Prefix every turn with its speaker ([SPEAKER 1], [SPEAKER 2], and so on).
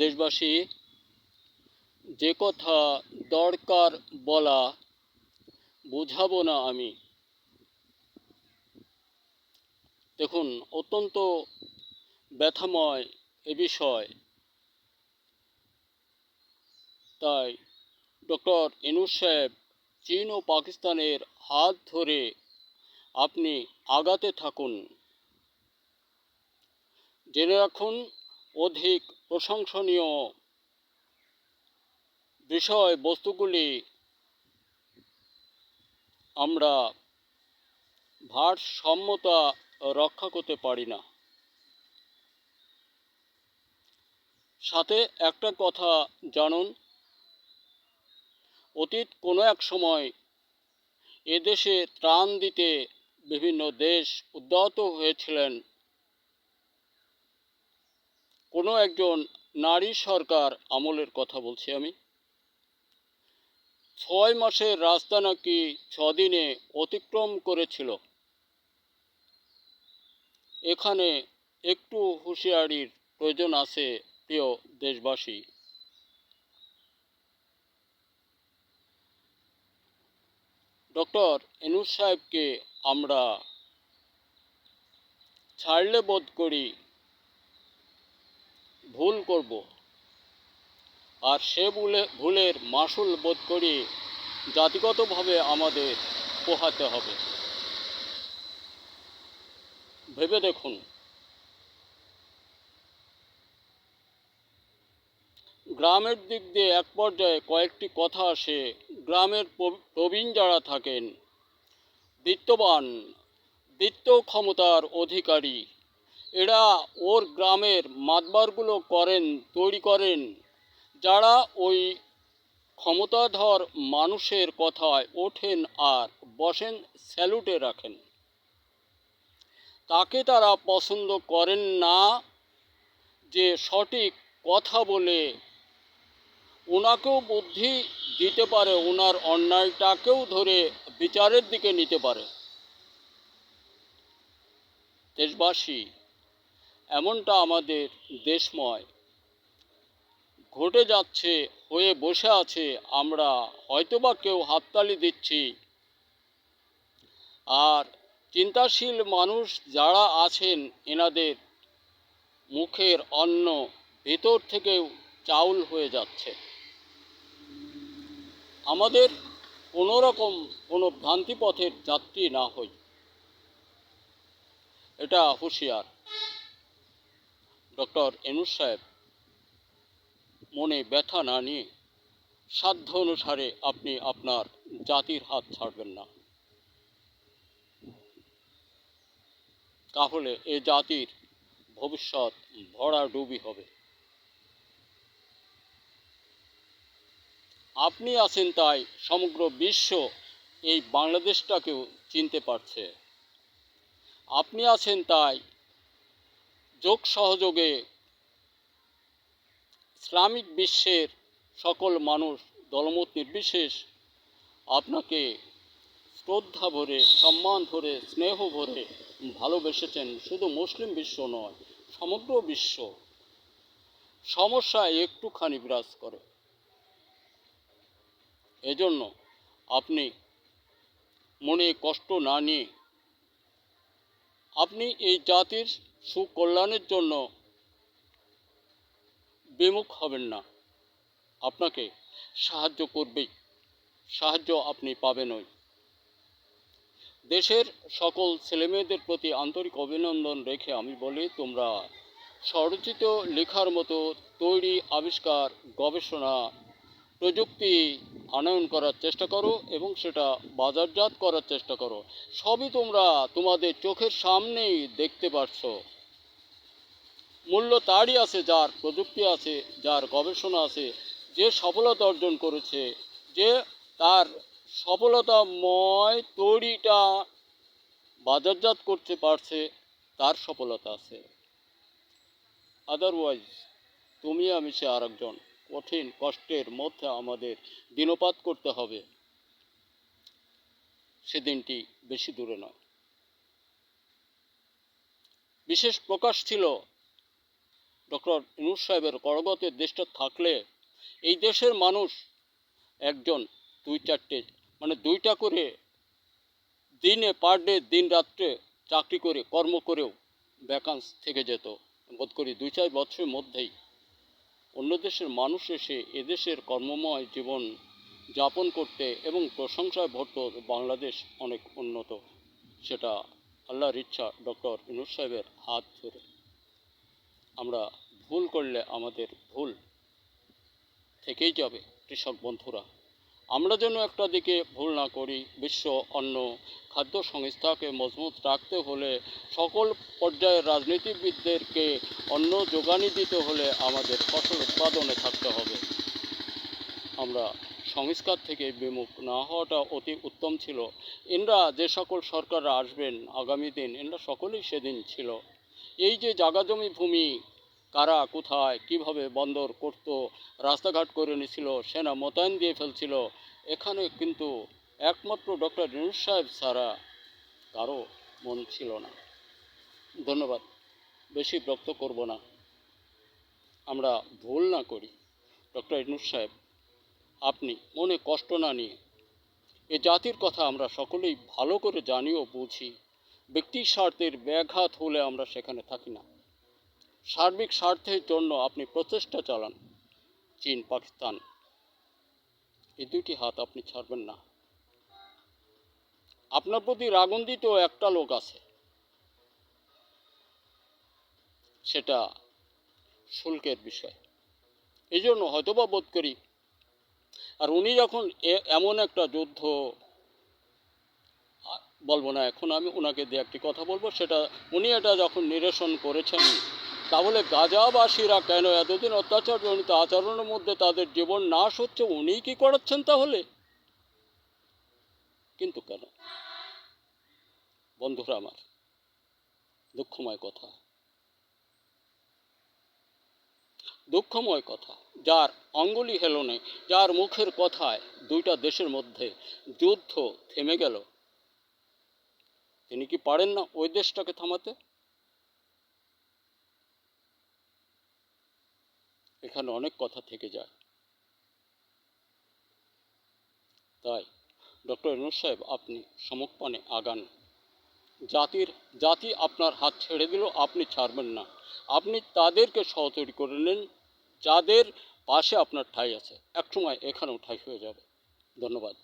[SPEAKER 1] দেশবাসী, যে কথা দরকার বলা বোঝাবো না আমি। দেখুন, অত্যন্ত ব্যথাময় এ বিষয়। তাই ডক্টর ইউনূস সাহেব, চীন ও পাকিস্তানের হাত ধরে আপনি আগাতে থাকুন। জেনে রাখুন, অধিক প্রশংসনীয় বিষয়বস্তুগুলি আমরা ভারসাম্যতা রক্ষা করতে পারি না। সাথে একটা কথা জানুন, অতীত কোনো এক সময় এদেশে ত্রাণ দিতে বিভিন্ন দেশ উদ্যত হয়েছিলেন। কোনো একজন নারী সরকার আমলের কথা বলছি আমি। 6 মাসের রাস্তা নাকি 6 দিনে অতিক্রম করেছিল। এখানে একটু হুঁশিয়ারির প্রয়োজন আছে, প্রিয় দেশবাসী। ডক্টর ইউনূস সাহেবকে আমরা ছাড়লে বোধ করি ভুল করব, আর সে ভুলের মাসুল বোধ করি জাতিগতভাবে আমাদের পোহাতে হবে। ভেবে দেখুন, গ্রামের দিক দিয়ে এক পর্যায়ে কয়েকটি কথা আসে। গ্রামের প্রবীণ যারা থাকেন, বিত্তবান, বিত্ত ক্ষমতার অধিকারী, এরা ওর গ্রামের মাতবারগুলো তৈরি করেন, যারা ওই ক্ষমতাধর মানুষের কথায় ওঠেন আর বসেন, স্যালুটে রাখেন। তাকে তারা পছন্দ করেন না যে সঠিক কথা বলে ওনাকেও বুদ্ধি দিতে পারে, ওনার অন্যায়টাকেও ধরে বিচারের দিকে নিতে পারে। দেশবাসী, এমনটা আমাদের দেশময় ঘটে যাচ্ছে, হয়ে বসে আছে। আমরা হয়তোবা কেউ হাততালি দিচ্ছি, আর চিন্তাশীল মানুষ যারা আছেন, এনাদের মুখের অন্ন ভেতর থেকেও চাউল হয়ে যাচ্ছে। আমাদের কোনো রকম কোনো ভ্রান্তিপথের যাত্রী না হই, এটা হুঁশিয়ার। ডক্টর ইউনূস সাহেব, মনে ব্যথা না নিয়ে সাধ্য অনুসারে আপনি আপনার জাতির হাত ছাড়বেন না। তাহলে এ জাতির ভবিষ্যৎ ভরাডুবি হবে। আপনি আছেন তাই সমগ্র বিশ্ব এই বাংলাদেশটাকেও চিনতে পারছে। আপনি আছেন তাই যোগ সহযোগে ইসলামিক বিশ্বের সকল মানুষ, দলমত নির্বিশেষ, আপনাকে শ্রদ্ধা ভরে, সম্মান ভরে, স্নেহ ভরে ভালোবেসেছেন। শুধু মুসলিম বিশ্ব নয়, সমগ্র বিশ্ব। সমস্যা একটুখানি বিরাজ করে। এজন্য আপনি মনে কষ্ট না নিয়ে আপনি এই জাতির সুকল্যাণের জন্য বিমুখ হবেন না। আপনাকে সাহায্য করবেই, সাহায্য আপনি পাবেনই। দেশের সকল ছেলেমেয়েদের প্রতি আন্তরিক অভিনন্দন রেখে আমি বলি, তোমরা স্বরচিত লেখার মতো তৈরি, আবিষ্কার, গবেষণা, প্রযুক্তি আনয়ন করার চেষ্টা করো এবং সেটা বাজারজাত করার চেষ্টা করো। সবই তোমরা তোমাদের চোখের সামনেই দেখতে পাচ্ছ। মূল্য তারই আছে যার প্রযুক্তি আছে, যার গবেষণা আছে, যে সফলতা অর্জন করেছে, যে তার সফলতাময় তৈরিটা বাজারজাত করতে পারছে, তার সফলতা আছে। আদারওয়াইজ তুমি আমি সে আর একজন, কঠিন কষ্টের মধ্যে আমাদের দিনপাত করতে হবে। সেদিনটি বেশি দূরে নয়। বিশেষ প্রকাশ ছিল ডক্টর ইউনূস সাহেবের করগতে দেশটা থাকলে এই দেশের মানুষ একজন দুই চারটে মানে দুইটা করে দিনে পার ডে দিন রাত্রে চাকরি করে কর্ম করেও ভ্যাকান্স থেকে যেত। বোধ করি 2-4 বছরের মধ্যেই অন্য দেশের মানুষ এসে এদেশের কর্মময় জীবন যাপন করতে এবং প্রশংসায় ভরত। বাংলাদেশ অনেক উন্নত, সেটা আল্লাহর ইচ্ছা ডক্টর ইউনূস সাহেবের হাত ধরে। আমরা ভুল করলে আমাদের ভুল থেকেই যাবে কৃষক বন্ধুরা। আমরা যেন একটা দিকে ভুল না করি। বিশ্ব অন্ন খাদ্য সংস্থাকে মজবুত রাখতে হলে সকল পর্যায়ের রাজনীতিবিদদেরকে অন্ন যোগানি দিতে হলে আমাদের ফসল উৎপাদনে থাকতে হবে। আমরা সংস্কার থেকে বিমুখ না হওয়াটা অতি উত্তম ছিল। এনরা যে সকল সরকাররা আসবেন আগামী দিন, এনরা সকলেই সেদিন ছিল। এই যে জাগা জমি ভূমি কারা কোথায় কিভাবে বন্দর করত, রাস্তাঘাট করে নিছিল, সেনা মোতায়েন দিয়ে ফেলছিল, এখানে কিন্তু একমাত্র ডক্টর ইউনূস সাহেব ছাড়া কারো মন ছিল না। ধন্যবাদ, বেশি বিরক্ত করব না। আমরা ভুল না করি। ডক্টর ইউনূস সাহেব, আপনি মনে কষ্ট না নিয়ে, এ জাতির কথা আমরা সকলেই ভালো করে জানি ও বুঝি। ব্যক্তি স্বার্থের ব্যাঘাত হলে আমরা সেখানে থাকি না। সার্বিক স্বার্থের জন্য আপনি প্রচেষ্টা চালান। চীন পাকিস্তান এই দুটি হাত আপনি ছাড়বেন না। আপনার প্রতি রাগান্বিত একটা লোক আছে, সেটা শুল্কের বিষয়। এই জন্য হয়তোবা বোধ করি, আর উনি যখন এমন একটা যুদ্ধ, বলবো না এখন আমি ওনাকে দিয়ে একটি কথা বলবো, সেটা উনি এটা যখন নিরসন করেছেন, তাহলে গাজাবাসীরা কেন এতদিন অত্যাচারজনিত আচরণের মধ্যে তাদের জীবন নাশ হচ্ছে, উনিই কি করাচ্ছেন তাহলে? কিন্তু কেন? বন্ধুরা আমার, দুঃখময় কথা, দুঃখময় কথা। যার অঙ্গুলি হেলনে, যার মুখের কথায় দুইটা দেশের মধ্যে যুদ্ধ থেমে গেল, তিনি কি পারেন না ওই দেশটাকে থামাতে? এখানে অনেক কথা থেকে যায়। তাই ডক্টর ইউনূস সাহেব, আপনি সমুখপানে আগান। জাতি আপনার হাত ছেড়ে দিল, আপনি ছাড়বেন না। আপনি তাদেরকে সহযোগী করে নেন যাদের পাশে আপনার ঠাঁই আছে। একসময় এখানেও ঠাঁই হয়ে যাবে। ধন্যবাদ।